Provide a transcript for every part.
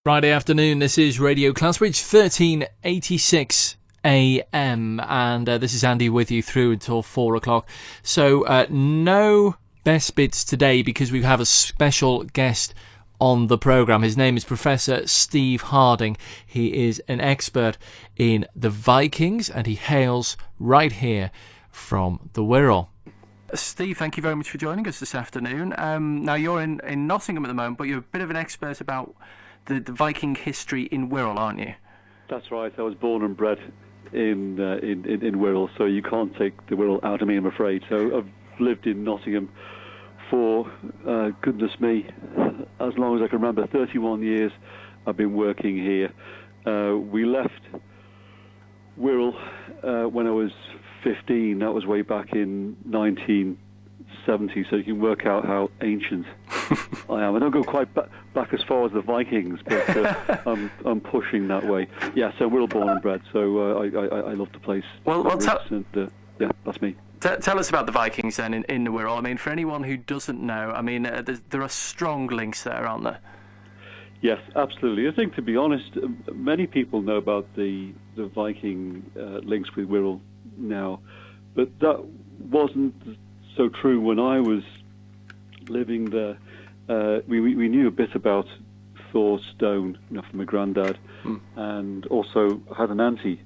Friday afternoon, this is Radio Clatterbridge, 1386 AM, and this is Andy with you through until 4 o'clock. So no best bits today because we have a special guest on the programme. His name is Professor Steve Harding. He is an expert in the Vikings and he hails right here from the Wirral. Steve, thank you very much for joining us this afternoon. Now you're in Nottingham at the moment, but you're a bit of an expert about the Viking history in Wirral, aren't you? That's right. I was born and bred in Wirral, so you can't take the Wirral out of me, I'm afraid. So I've lived in Nottingham for, goodness me, as long as I can remember, 31 years I've been working here. We left Wirral when I was 15. That was way back in 1970, so you can work out how ancient I am. I don't go quite back as far as the Vikings, but I'm pushing that way. Yeah, so we're all born and bred, so I love the place. Well, yeah, that's me. Tell us about the Vikings then in the Wirral. I mean, for anyone who doesn't know, I mean, there are strong links there, aren't there? Yes, absolutely. I think, to be honest, many people know about the Viking links with Wirral now, but that wasn't so true when I was living there. We knew a bit about Thor's Stone, from my granddad, and also had an auntie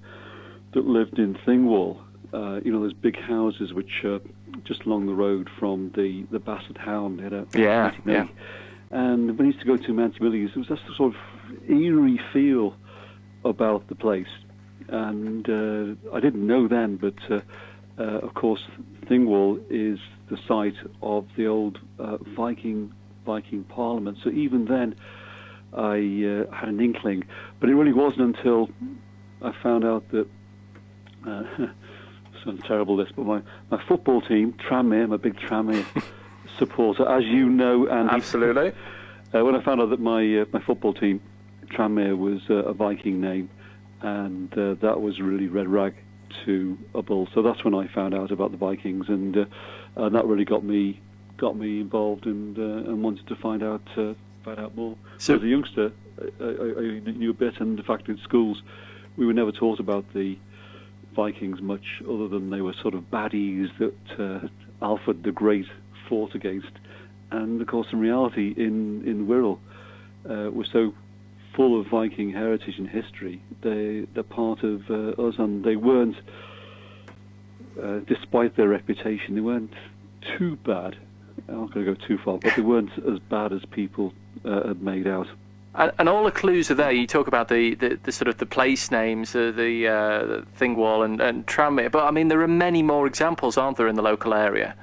that lived in Thingwall. Those big houses which are just along the road from the Basset Hound. They had a And when I used to go to Mount Millies, there was this sort of eerie feel about the place. And I didn't know then, but of course, Thingwall is the site of the old Viking Parliament. So even then, I had an inkling. But it really wasn't until I found out that, sounds terrible this, but my football team, Tranmere, I'm a big Tranmere supporter, as you know, Andy. Absolutely. When I found out that my football team, Tranmere, was a Viking name, and that was really red rag to a bull. So that's when I found out about the Vikings, and that really got me involved and wanted to find out more. So as a youngster, I knew a bit, and in fact, in schools, we were never taught about the Vikings much, other than they were sort of baddies that Alfred the Great fought against. And of course, in reality, in Wirral, we're so full of Viking heritage and history. They're part of us, and they weren't, despite their reputation, they weren't too bad. I'm not going to go too far, but they weren't as bad as people had made out. And all the clues are there. You talk about the sort of the place names, the Thingwall and Tranmere, but I mean there are many more examples, aren't there, in the local area?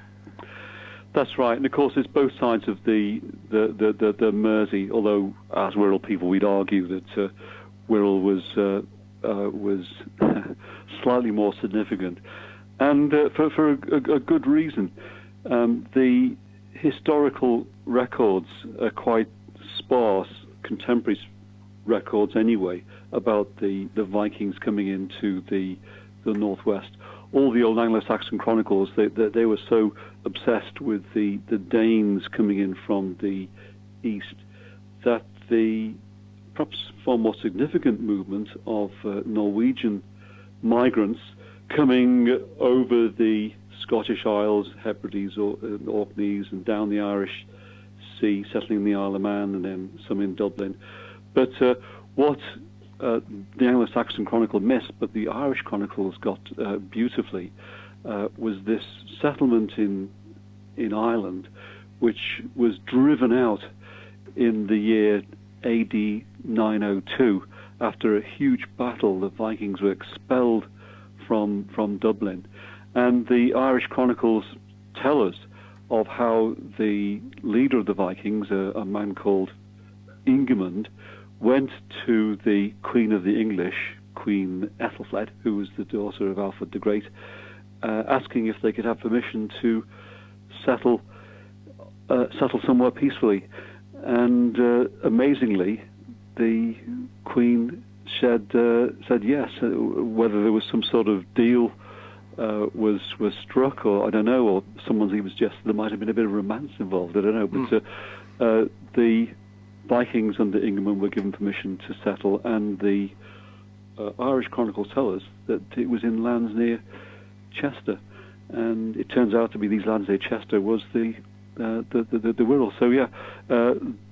That's right, and of course it's both sides of the Mersey. Although as Wirral people, we'd argue that Wirral was slightly more significant, and for a good reason. The historical records are quite sparse. Contemporary records anyway about the Vikings coming into the northwest. All the old Anglo-Saxon chronicles, they were so obsessed with the Danes coming in from the east that the perhaps far more significant movement of Norwegian migrants coming over the Scottish Isles, Hebrides, Orkneys, and down the Irish Sea, settling in the Isle of Man, and then some in Dublin. But what the Anglo-Saxon Chronicle missed, but the Irish Chronicles got beautifully, was this settlement in Ireland, which was driven out in the year AD 902 after a huge battle. The Vikings were expelled from Dublin, and the Irish Chronicles tell us of how the leader of the Vikings, a man called Ingemund, went to the Queen of the English, Queen Ethelfled, who was the daughter of Alfred the Great, asking if they could have permission to settle somewhere peacefully. And amazingly, the Queen said yes. Whether there was some sort of deal was struck, or I don't know, or someone's even suggested there might have been a bit of romance involved. I don't know, but the Vikings under Ingeman were given permission to settle, and the Irish chronicles tell us that it was in lands near Chester, and it turns out to be these lands near Chester was the Wirral. So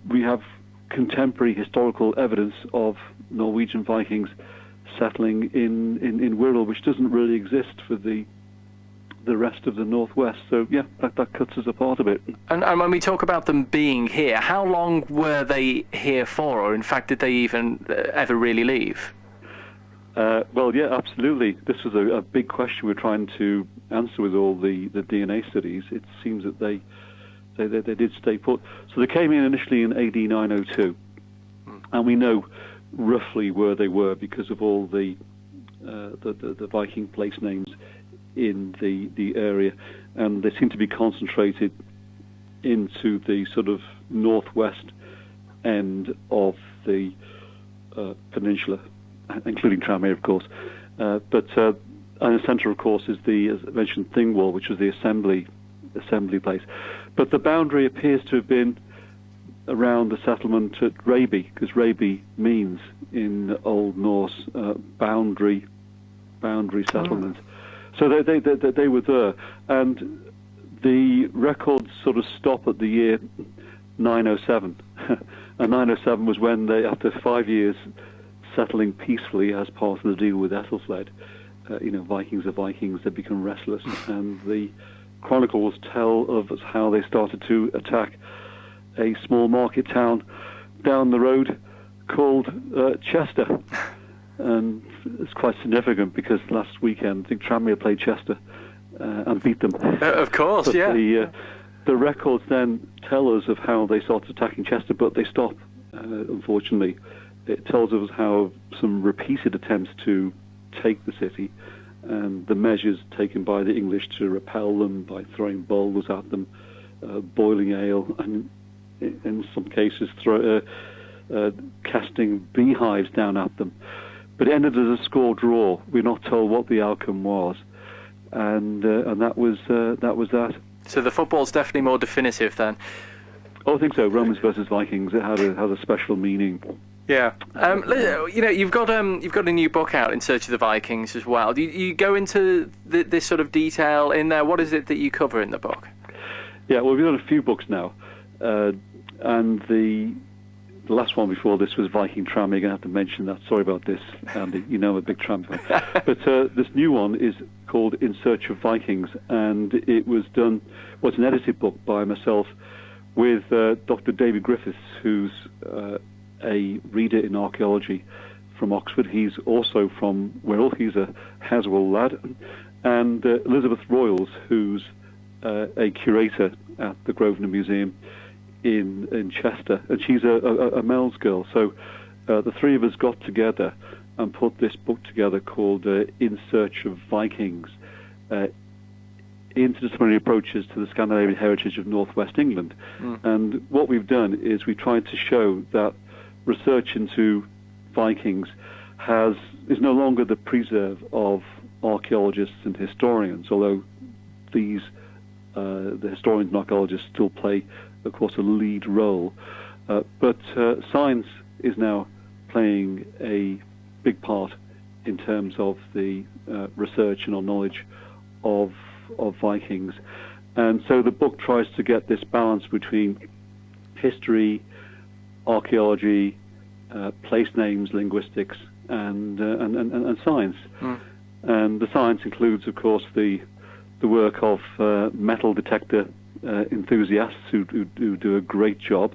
we have contemporary historical evidence of Norwegian Vikings settling in Wirral, which doesn't really exist for the rest of the northwest. So that cuts us apart a bit. And when we talk about them being here, how long were they here for, or in fact did they even ever really leave? Absolutely. This was a big question we're trying to answer with all the DNA studies. It seems that they did stay put. So they came in initially in AD 902, and we know roughly where they were because of all the Viking place names in the area, and they seem to be concentrated into the sort of northwest end of the peninsula, including Tranmere, of course. But in the centre, of course, is the, as I mentioned, Thingwall, which was the assembly place. But the boundary appears to have been around the settlement at Raby, because Raby means in Old Norse boundary settlement. So they were there, and the records sort of stop at the year 907, and 907 was when they, after 5 years settling peacefully as part of the deal with Ethelfled, Vikings are Vikings, they become restless, and the chronicles tell of how they started to attack a small market town down the road called Chester. And it's quite significant because last weekend I think Tranmere played Chester and beat them. Of course, but yeah. The records then tell us of how they started attacking Chester, but they stop, unfortunately. It tells us how some repeated attempts to take the city and the measures taken by the English to repel them by throwing boulders at them, boiling ale, and in some cases casting beehives down at them. But it ended as a score draw. We're not told what the outcome was, and that was that. So the football's definitely more definitive then. Oh, I think so. Romans versus Vikings. It has a special meaning. Yeah. You've got a new book out, In Search of the Vikings, as well. Do you go into this sort of detail in there? What is it that you cover in the book? Yeah. Well, we've done a few books now, and the last one before this was Viking Tranmere. You're going to have to mention that. Sorry about this, Andy. You know I'm a big Tram fan. But this new one is called In Search of Vikings, and it was done. Well, it's an edited book by myself with Dr. David Griffiths, who's a reader in archaeology from Oxford. He's also from Wirral. He's a Haswell lad. And Elizabeth Royals, who's a curator at the Grosvenor Museum in Chester, and she's a Mel's girl. So the three of us got together and put this book together called In Search of Vikings, interdisciplinary approaches to the Scandinavian heritage of northwest England. And what we've done is we tried to show that research into Vikings is no longer the preserve of archaeologists and historians, although the historians and archaeologists still play, of course, a lead role. But science is now playing a big part in terms of the research and our knowledge of Vikings. And so the book tries to get this balance between history, archaeology, place names, linguistics, and science. And the science includes, of course, the work of metal detector enthusiasts who do a great job,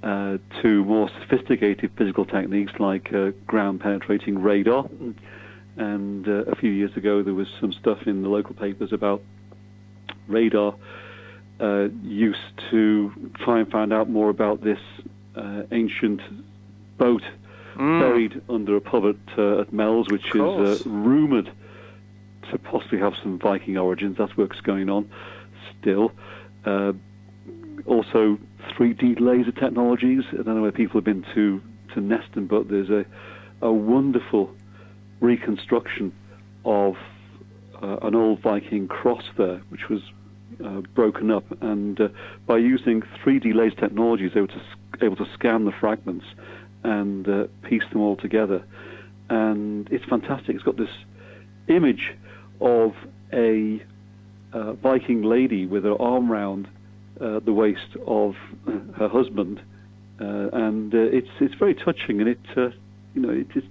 to more sophisticated physical techniques like ground-penetrating radar. And a few years ago there was some stuff in the local papers about radar used to try and find out more about this ancient boat buried under a pub at Mells, which is rumoured to possibly have some Viking origins. That work's going on still. Also 3D laser technologies. I don't know where people have been to Neston, but there's a wonderful reconstruction of an old Viking cross there, which was broken up, and by using 3D laser technologies, they were able to scan the fragments and piece them all together. And it's fantastic. It's got this image of a Viking lady with her arm round the waist of her husband, and it's very touching, and it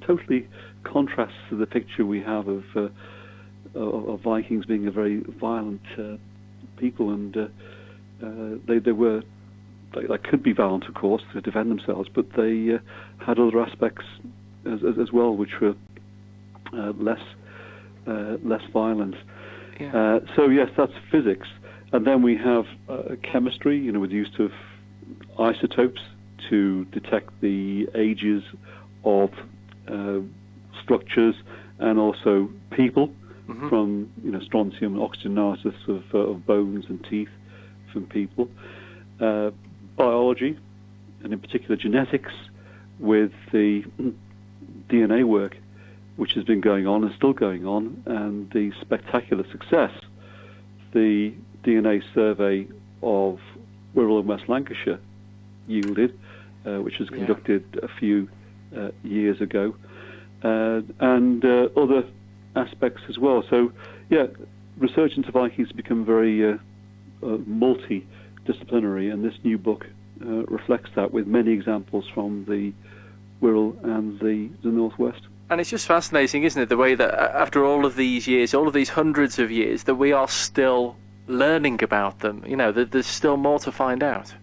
totally contrasts to the picture we have of Vikings being a very violent people, and they could be violent, of course, to defend themselves, but they had other aspects as well, which were less violent. Yeah. So yes, that's physics, and then we have chemistry. With the use of isotopes to detect the ages of structures and also people, from strontium and oxygen analysis of bones and teeth from people. Biology, and in particular genetics, with the DNA work which has been going on and still going on, and the spectacular success the DNA survey of Wirral and West Lancashire yielded, which was conducted a few years ago, and other aspects as well. So, research into Vikings has become very multidisciplinary, and this new book reflects that, with many examples from the Wirral and the Northwest. And it's just fascinating, isn't it, the way that after all of these years, all of these hundreds of years, that we are still learning about them. That there's still more to find out.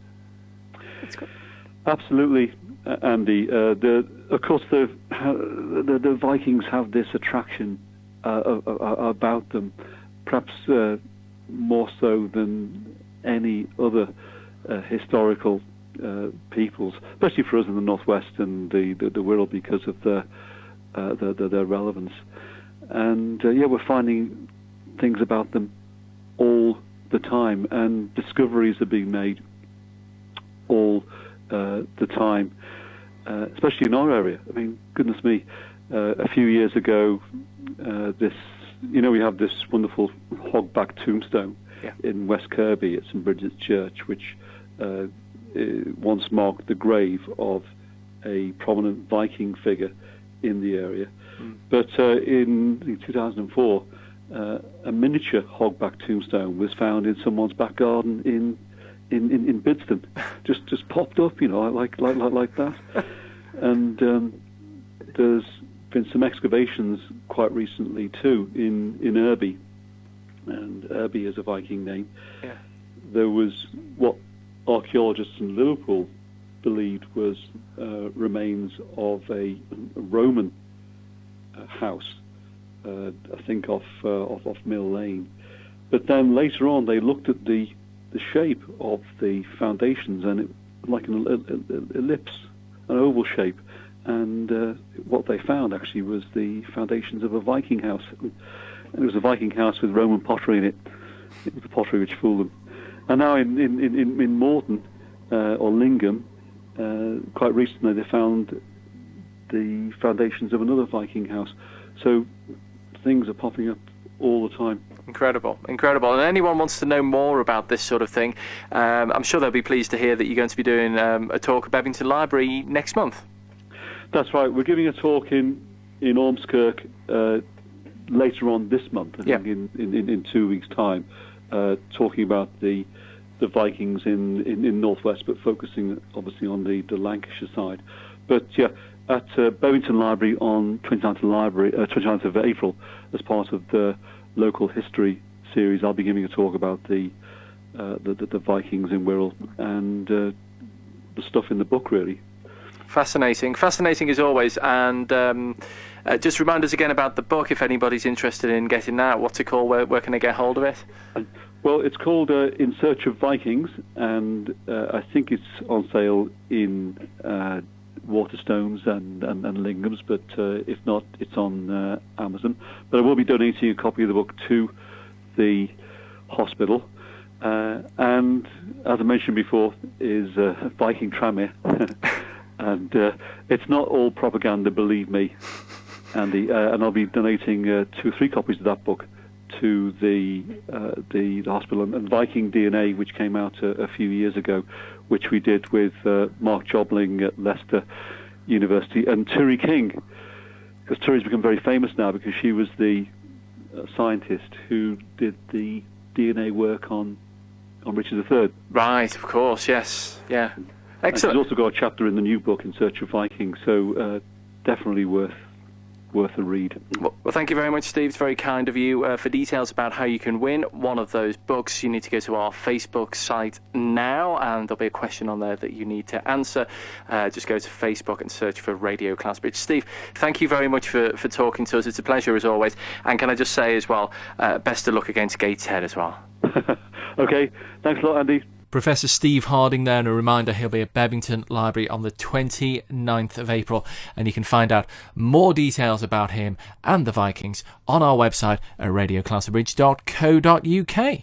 Absolutely, Andy. Of course, the Vikings have this attraction about them, perhaps more so than any other historical peoples, especially for us in the Northwest and the Wirral, because of their relevance. And we're finding things about them all the time, and discoveries are being made all the time, especially in our area. I mean, goodness me, a few years ago, we have this wonderful hogback tombstone in West Kirby at St Bridget's Church, which once marked the grave of a prominent Viking figure in the area. But in 2004, a miniature hogback tombstone was found in someone's back garden in Bidston. just popped up, like that. And there's been some excavations quite recently too in Irby, and Irby is a Viking name. Yeah. There was what archaeologists in Liverpool believed was remains of a Roman house, I think off Mill Lane. But then later on, they looked at the shape of the foundations, and it like an ellipse, an oval shape. And what they found actually was the foundations of a Viking house. And it was a Viking house with Roman pottery in it. It was the pottery which fooled them. And now in Morton or Lingham, quite recently they found the foundations of another Viking house. So things are popping up all the time. Incredible. And anyone wants to know more about this sort of thing, I'm sure they'll be pleased to hear that you're going to be doing a talk at Bebington Library next month. That's right. We're giving a talk in Ormskirk later on this month, I think in 2 weeks' time, talking about the Vikings in Northwest, but focusing obviously on the Lancashire side. But at Bebington Library on 29th of April, as part of the local history series, I'll be giving a talk about the Vikings in Wirral and the stuff in the book, really. Fascinating as always. And just remind us again about the book, if anybody's interested in getting that. What's it called? Where can they get hold of it? Well, it's called In Search of Vikings, and I think it's on sale in Waterstones and Lingham's, but if not, it's on Amazon. But I will be donating a copy of the book to the hospital. And as I mentioned before, is Viking Tranmere. And it's not all propaganda, believe me, Andy. And I'll be donating 2 or 3 copies of that book to the hospital, and Viking DNA, which came out a few years ago, which we did with Mark Jobling at Leicester University, and Turi King, because Turi's become very famous now because she was the scientist who did the DNA work on Richard III. Right, of course, yes, yeah. Excellent. And she's also got a chapter in the new book, In Search of Vikings, so definitely worth a read. Well, thank you very much, Steve. It's very kind of you. For details about how you can win one of those books, you need to go to our Facebook site now, and there'll be a question on there that you need to answer. Just go to Facebook and search for Radio Clatterbridge. Steve, thank you very much for talking to us. It's a pleasure as always. And can I just say as well, best of luck against Gateshead as well. Okay, thanks a lot, Andy. Professor Steve Harding there, and a reminder, he'll be at Bebington Library on the 29th of April, and you can find out more details about him and the Vikings on our website at radioclatterbridge.co.uk.